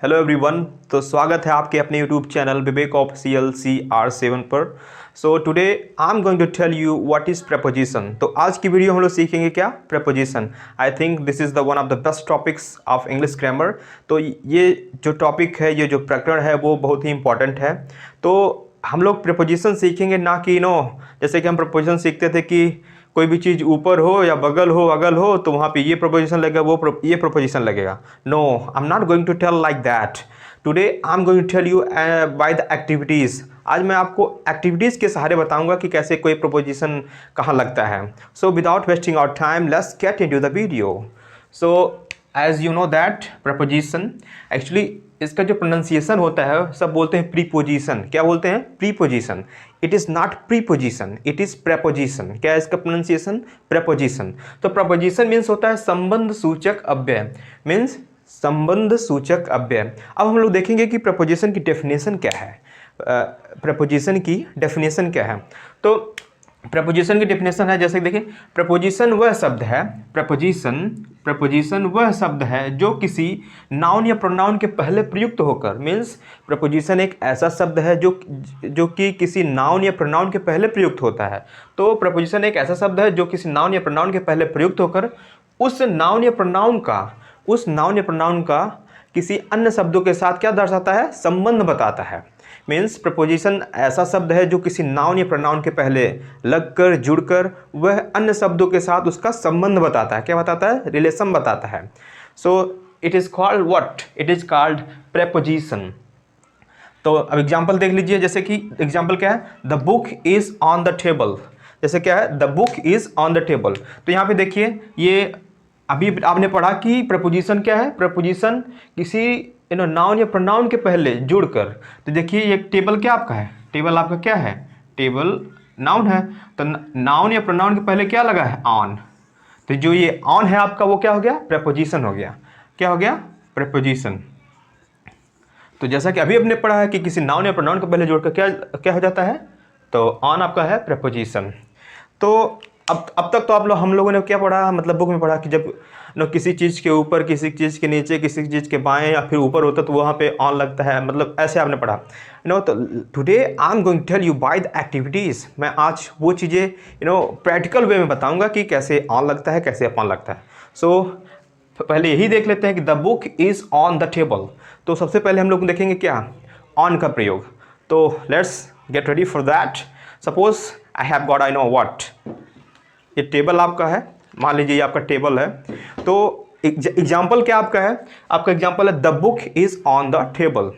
Hello everyone. तो स्वागत है आपके अपने यूट्यूब चैनल विवेक ऑफिशियल CR7 पर। So today I am going to tell you what is preposition. तो आज की वीडियो हम लोग सीखेंगे क्या, preposition. I think this is the one of the best topics of English grammar. तो ये जो टॉपिक है, ये जो प्रकरण है वो बहुत ही इंपॉर्टेंट है। तो हम लोग प्रपोजिशन सीखेंगे ना कि जैसे कि हम प्रपोजिशन सीखते थे कि कोई भी चीज़ ऊपर हो या बगल हो अगल हो तो वहाँ पे ये प्रपोजिशन लगेगा, ये प्रपोजिशन लगेगा। No, I am not going to tell like that. Today I am going to tell you by the activities. आज मैं आपको एक्टिविटीज़ के सहारे बताऊंगा कि कैसे कोई प्रपोजिशन कहाँ लगता है। So without wasting our time let's get into the video. So as you know that preposition actually इसका जो प्रोनाउंसिएशन होता है सब बोलते हैं प्रीपोजिशन। क्या बोलते हैं? Preposition. It is not preposition, it is preposition. क्या है इसका प्रोनाउंसिएशन? प्रेपोजिशन। तो प्रेपोजिशन मीन्स होता है संबंध सूचक अव्यय, मीन्स संबंध सूचक अव्यय। अब हम लोग देखेंगे कि प्रपोजिशन की डेफिनेशन क्या है। प्रपोजिशन की डेफिनेशन क्या है? तो प्रपोजिशन की डेफिनेशन है, जैसे देखिए, प्रपोजिशन वह शब्द है, प्रपोजिशन वह शब्द है जो किसी नाउन या प्रोनाउन के पहले प्रयुक्त होकर, मीन्स प्रपोजिशन एक ऐसा शब्द है जो कि किसी नाउन या प्रोनाउन के पहले प्रयुक्त होता है। तो प्रपोजिशन एक ऐसा शब्द है जो किसी नाउन या प्रोनाउन के पहले प्रयुक्त होकर उस नाउन या प्रोनाउन का किसी अन्य शब्दों के साथ क्या दर्शाता है? संबंध बताता है। मीन्स प्रपोजिशन ऐसा शब्द है जो किसी नाउन या प्रोनाउन के पहले लगकर जुड़कर वह अन्य शब्दों के साथ उसका संबंध बताता है। क्या बताता है? रिलेशन बताता है। So it is called what? It is called preposition. तो अब एग्जाम्पल देख लीजिए, जैसे कि एग्जाम्पल क्या है? The book is on the table. जैसे क्या है? The book is on the table. तो यहाँ पे देखिए, ये अभी आपने पढ़ा कि प्रपोजिशन क्या है? प्रपोजिशन किसी नाउन या प्रोनाउन के पहले जुड़कर। तो देखिए, ये टेबल क्या आपका है? टेबल आपका क्या है? टेबल नाउन है। तो नाउन या प्रोनाउन के पहले क्या लगा है? ऑन। तो जो ये ऑन है आपका वो क्या हो गया? प्रपोजिशन हो गया। क्या हो गया? प्रपोजिशन। तो जैसा कि अभी आपने पढ़ा है कि किसी नाउन या प्रोनाउन को पहले जोड़कर क्या क्या हो जाता है? तो ऑन आपका है प्रपोजिशन। तो अब तक तो हम लोगों ने क्या पढ़ा, मतलब बुक में पढ़ा कि जब किसी चीज़ के ऊपर, किसी चीज़ के नीचे, किसी चीज़ के बाएं या फिर ऊपर होता तो वहाँ पे ऑन लगता है, मतलब ऐसे आपने पढ़ा। तो today I am going to tell you by the activities. मैं आज वो चीज़ें प्रैक्टिकल वे में बताऊँगा कि कैसे ऑन लगता है, कैसे ऑन लगता है। सो पहले यही देख लेते हैं कि the book is on the table. तो सबसे पहले हम लोग देखेंगे क्या? ऑन का प्रयोग। तो let's get ready for that. Suppose I have got, I know what, ये टेबल आपका है, मान लीजिए ये आपका टेबल है। तो एग्जाम्पल क्या आपका है? आपका एग्जाम्पल है the book is on the table.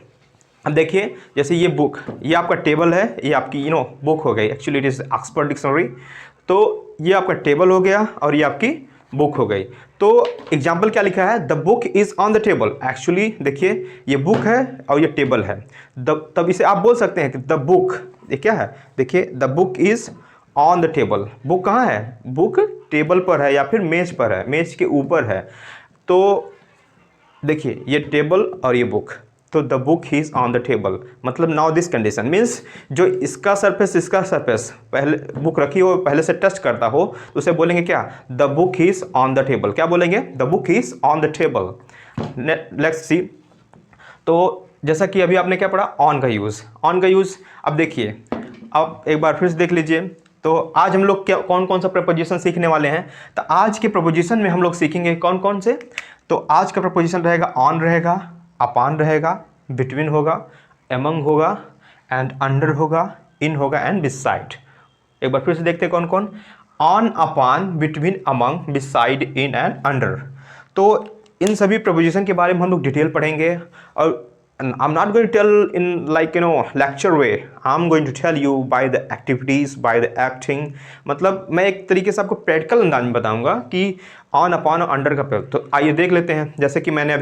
अब देखिए, जैसे ये बुक, ये आपका टेबल है, ये आपकी बुक हो गई। Actually it is Oxford dictionary. तो ये आपका टेबल हो गया और ये आपकी बुक हो गई। तो एग्जाम्पल क्या लिखा है? The book is on the table. Actually देखिए, ये बुक है और ये टेबल है। तब इसे आप बोल सकते हैं कि द बुक, ये क्या है? देखिए, the book is on the table. Book कहाँ है? बुक टेबल पर है या फिर मेज पर है, मेज के ऊपर है। तो देखिए, ये टेबल और ये बुक, तो the book is on the table. मतलब नाउ दिस कंडीशन मीन्स जो इसका सरफेस पहले बुक रखी हो, पहले से टच करता हो, तो उसे बोलेंगे क्या? The book is on the table. क्या बोलेंगे? The book is on the table. Let's see. तो जैसा कि अभी आपने क्या पढ़ा? ऑन का यूज़। अब देखिए, अब एक बार फिर से देख लीजिए। तो आज हम लोग क्या कौन कौन सा प्रपोजिशन सीखने वाले हैं? तो आज के प्रपोजिशन में हम लोग सीखेंगे कौन कौन से। तो आज का प्रपोजिशन रहेगा ऑन रहेगा, अपॉन रहेगा, बिटवीन होगा, एमंग होगा, एंड अंडर होगा, इन होगा, एंड बिसाइड। एक बार फिर से देखते हैं कौन कौन। On, upon, between, among, beside, in and under. तो इन सभी प्रपोजिशन के बारे में हम लोग डिटेल पढ़ेंगे। और I'm not going to tell in like lecture way. I'm going to tell you by the activities, by the acting. मतलब मैं एक तरीके से आपको प्रैक्टिकल अंदाज में बताऊंगा कि ऑन, अपॉन और अंडर का प्रयोग। तो आइए देख लेते हैं। जैसे कि मैंने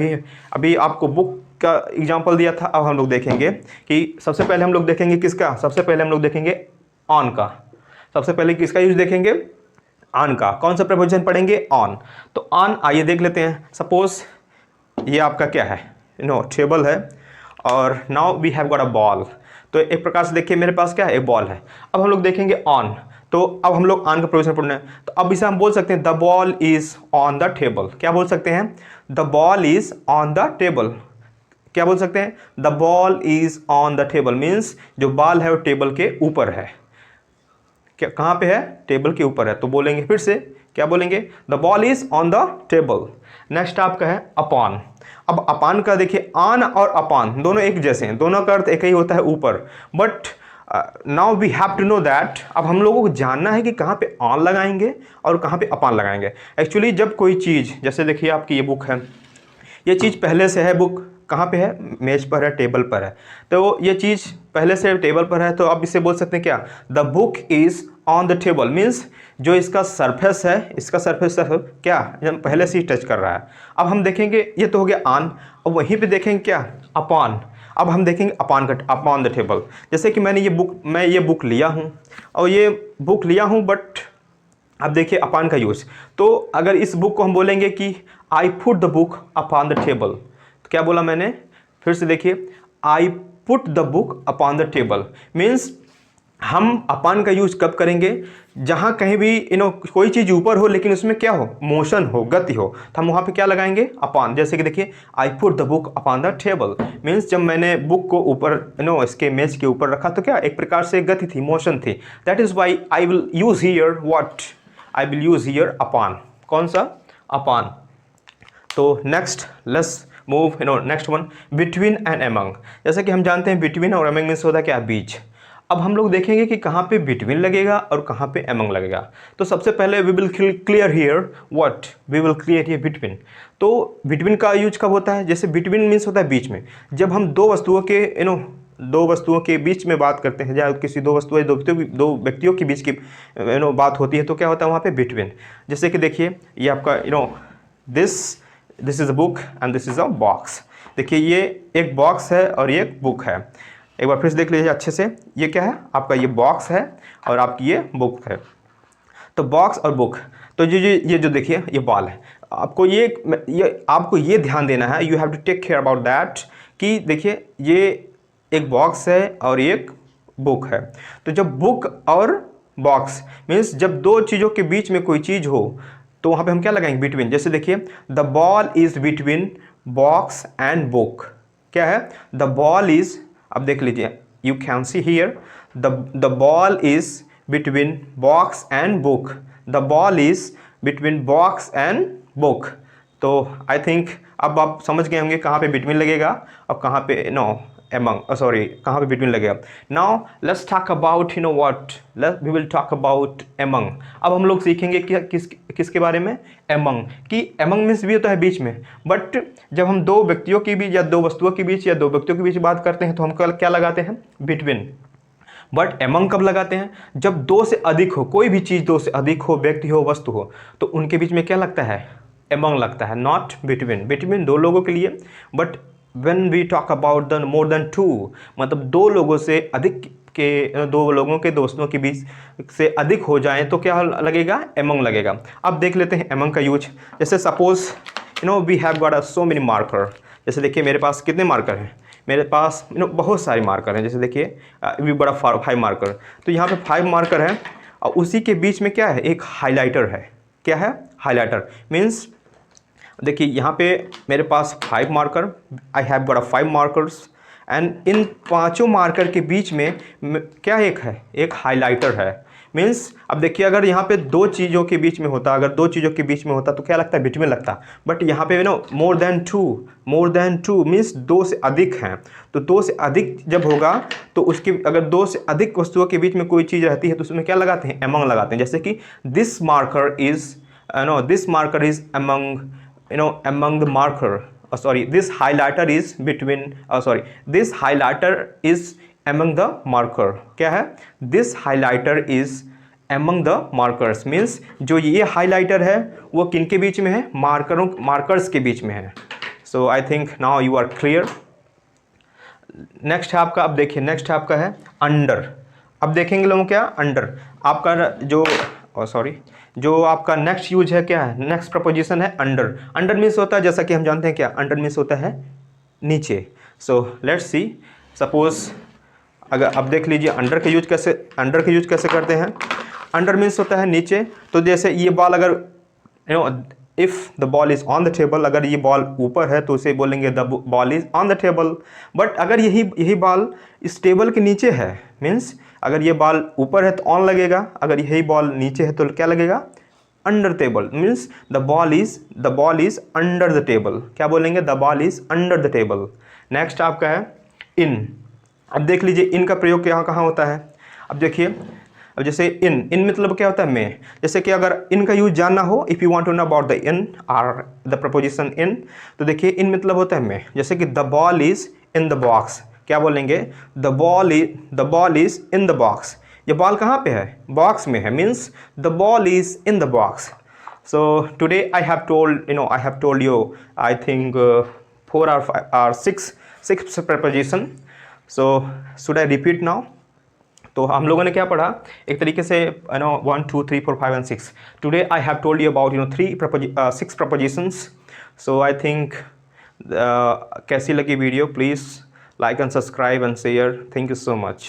अभी आपको बुक का एग्जांपल दिया था। अब हम लोग देखेंगे कि सबसे पहले हम लोग देखेंगे किसका? सबसे पहले हम लोग देखेंगे ऑन का। सबसे पहले किसका यूज देखेंगे? ऑन का। कौन सा प्रपोजिशन पढ़ेंगे? ऑन। तो ऑन आइए देख लेते हैं। सपोज ये आपका क्या है? टेबल है और now we have got a ball. तो एक प्रकार से देखिए, मेरे पास क्या है? एक बॉल है। अब हम लोग देखेंगे ऑन। तो अब हम लोग ऑन का प्रपोजिशन पढ़ना है। तो अब इसे हम बोल सकते हैं the ball is on the table. क्या बोल सकते हैं? The ball is on the table. क्या बोल सकते हैं? The ball is on the table, means जो बॉल है वो टेबल के ऊपर है। क्या कहाँ पे है? टेबल के ऊपर है। तो बोलेंगे फिर से, क्या बोलेंगे? The ball is on the table. Next आपका है अपॉन। अब अपॉन का देखिए, ऑन और अपॉन दोनों एक जैसे हैं, दोनों का अर्थ एक ही होता है, ऊपर। But now we have to know that, अब हम लोगों को जानना है कि कहाँ पे ऑन लगाएंगे और कहाँ पे अपॉन लगाएंगे। एक्चुअली जब कोई चीज़, जैसे देखिए आपकी ये बुक है, ये चीज़ पहले से है, बुक कहाँ पे है? मेज पर है, टेबल पर है। तो ये चीज़ पहले से टेबल पर है, तो आप इसे बोल सकते हैं क्या? The book is on the table, means जो इसका सरफेस है, इसका सरफेस क्या पहले से ही टच कर रहा है। अब हम देखेंगे, ये तो हो गया ऑन। अब वहीं पे देखेंगे क्या? अपॉन। अब हम देखेंगे अपॉन द टेबल। जैसे कि मैं ये बुक लिया हूँ, और ये बुक लिया हूँ, बट अब देखिए अपॉन का यूज़। तो अगर इस बुक को हम बोलेंगे कि I put the book upon the table, तो क्या बोला मैंने? फिर से देखिए, I put the book upon the table, means हम अपॉन का यूज कब करेंगे? जहाँ कहीं भी कोई चीज़ ऊपर हो लेकिन उसमें क्या हो? मोशन हो, गति हो, तो हम वहाँ पे क्या लगाएंगे? अपॉन। जैसे कि देखिए, I put the book upon the table, means जब मैंने बुक को ऊपर इसके मेज के ऊपर रखा, तो क्या एक प्रकार से गति थी, मोशन थी। That is why I will use here what? I will use here upon. कौन सा? अपॉन। तो next let's move next one, between and among. जैसे कि हम जानते हैं बिटवीन और एमंग मीन्स होता है क्या? बीच। अब हम लोग देखेंगे कि कहाँ पे बिटवीन लगेगा और कहाँ पे एमंग लगेगा। तो सबसे पहले we will clear here what? We will clear here between. तो बिटवीन का यूज कब होता है? जैसे बिटवीन मीन्स होता है बीच में। जब हम दो वस्तुओं के बीच में बात करते हैं, या किसी दो व्यक्तियों के बीच की बात होती है, तो क्या होता है वहाँ पे? बिटवीन। जैसे कि देखिए, ये आपका this is a book and this is a box. देखिए, ये एक बॉक्स है और ये एक बुक है। एक बार फिर से देख लीजिए अच्छे से, ये क्या है? आपका ये बॉक्स है और आपकी ये बुक है। तो बॉक्स और बुक, तो ये जो देखिए ये बॉल है। आपको आपको ये ध्यान देना है, you have to take care about that, कि देखिए ये एक बॉक्स है और एक बुक है। तो जब बुक और बॉक्स मीन्स जब दो चीज़ों के बीच में कोई चीज़ हो, तो वहाँ पे हम क्या लगाएंगे? बिटवीन। जैसे देखिए, the ball is between box and book. क्या है? द बॉल इज़, अब देख लीजिए, you can see here, the ball is between box and book. The ball is between box and book. तो आई थिंक अब आप समझ गए होंगे कहाँ पे बिटवीन लगेगा और कहाँ पे कहाँ पे बिटवीन लगेगा। Now let's talk about we will talk about among. अब हम लोग सीखेंगे कि किसके बारे में? एमंग। कि एमंग मीन्स भी होता है बीच में, बट जब हम दो व्यक्तियों के बीच या दो वस्तुओं के बीच या दो व्यक्तियों के बीच बात करते हैं, तो हम क्या लगाते हैं? बिटवीन। बट एमंग कब लगाते हैं? जब दो से अधिक हो, कोई भी चीज़ दो से अधिक हो, व्यक्ति हो, वस्तु हो, तो उनके बीच में क्या लगता है? एमंग लगता है, नॉट बिटवीन। बिटवीन दो लोगों के लिए, but when we talk about the more than two, मतलब दो लोगों से अधिक के, दो लोगों के दोस्तों के बीच से अधिक हो जाए, तो क्या लगेगा? एमंग लगेगा। अब देख लेते हैं एमंग का यूज। जैसे suppose we have got so many marker. जैसे देखिए मेरे पास कितने मार्कर हैं? मेरे पास बहुत सारे मार्कर हैं। जैसे देखिए भी बड़ा 5 मार्कर, तो यहाँ पे 5 मार्कर है और उसी के बीच में क्या है? एक हाइलाइटर है। क्या है? हाइलाइटर। मीन्स देखिए यहाँ पे मेरे पास 5 marker, I have got 5 markers, and in पांचों मार्कर के बीच में क्या एक है? एक हाइलाइटर है। मीन्स अब देखिए, अगर यहाँ पे दो चीज़ों के बीच में होता, तो क्या लगता है? बिटवीन लगता। बट यहाँ पे मोर देन टू मीन्स दो से अधिक हैं। तो दो से अधिक जब होगा, तो उसकी अगर दो से अधिक वस्तुओं के बीच में कोई चीज़ रहती है, तो उसमें क्या लगाते हैं? एमंग लगाते हैं। जैसे कि this marker is among the marker, this highlighter is between, this highlighter is among the marker। क्या है? this highlighter is among the markers means जो ये हाइलाइटर है वो किन के बीच में है? मार्कर्स के बीच में है। So I think now you are clear. Next है आपका, अब देखिए नेक्स्ट है आपका है अंडर। अब देखेंगे लोग क्या? अंडर आपका जो आपका नेक्स्ट यूज है, क्या है? नेक्स्ट प्रपोजिशन है अंडर। अंडर मीन्स होता है, जैसा कि हम जानते हैं क्या अंडर मीन्स होता है? नीचे। सो लेट्स सी, सपोज अगर अब देख लीजिए अंडर का यूज कैसे करते हैं। अंडर मीन्स होता है नीचे। तो जैसे ये बॉल अगर if the ball is on the table, अगर ये बॉल ऊपर है तो उसे बोलेंगे the ball is on the table. But अगर यही बॉल इस टेबल के नीचे है, मीन्स अगर ये बॉल ऊपर है तो ऑन लगेगा, अगर यही बॉल नीचे है तो क्या लगेगा, under table. Means the ball is under the table. क्या बोलेंगे, the ball is under the table. Next आपका है इन। अब देख लीजिए इन का प्रयोग यहाँ कहाँ होता है। अब देखिए, अब जैसे इन मतलब क्या होता है, में। जैसे कि अगर इन का यूज जानना हो, if you want to know about the in और द प्रपोजिशन इन, तो देखिए इन मतलब होता है में। जैसे कि the ball is in the box, क्या बोलेंगे, the ball is in the box. ये बॉल कहाँ पे है, बॉक्स में है, means the ball is in the box. So today I have told you I think 4 or 5 or 6 preposition. So should I repeat now. तो हम लोगों ने क्या पढ़ा, एक तरीके से 1 2 3 4 5 and 6। Today I have told you about 6 propositions. So I think कैसी लगी video, please like and subscribe and share. Thank you so much.